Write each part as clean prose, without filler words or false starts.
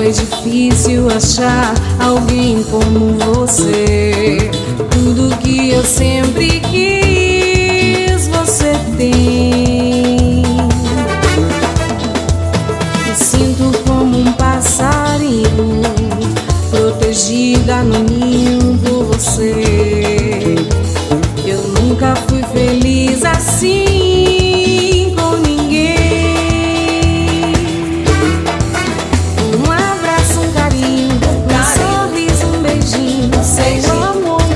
Foi difícil achar alguém como você. Tudo que eu sempre quis, você tem. Me sinto como um passarinho, protegida no ninho por você. Eu nunca fui feliz assim com ninguém. Um abraço, um carinho, um sorriso, um beijinho, seja o amor que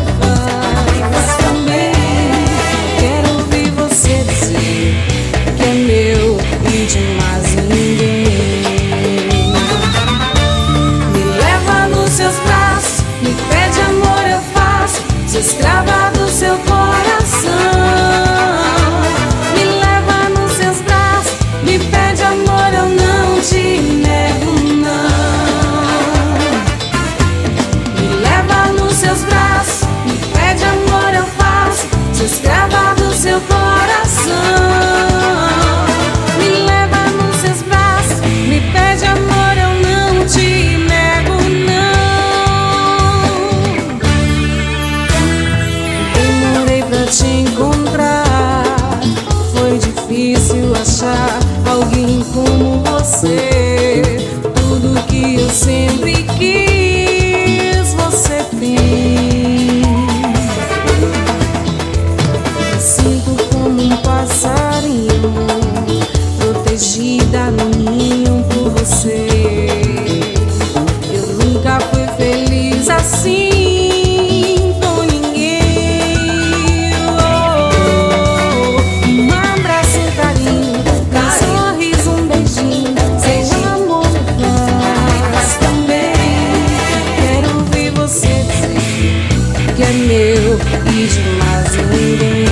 faz também. Quero ouvir você dizer que é meu e de mais ninguém. Me leva nos seus braços, me pede amor, eu faço, sou escrava do seu coração. Me leva nos seus braços, me pede amor, eu não te nego, não. Me leva nos seus braços, me pede amor, eu faço, sou escrava do seu coração. Me leva nos seus braços, me pede amor, eu não te nego, não. Demorei pra te encontrar, foi difícil achar alguém como você. Tudo que eu sempre quis, você tem. Me sinto como um passarinho, protegida no ninho por você. Eu nunca fui feliz assim com ninguém. Um abraço, um carinho, um sorriso, um beijinho, seja o amor que faz também. Quero ouvir você dizer que é meu e de mais ninguém.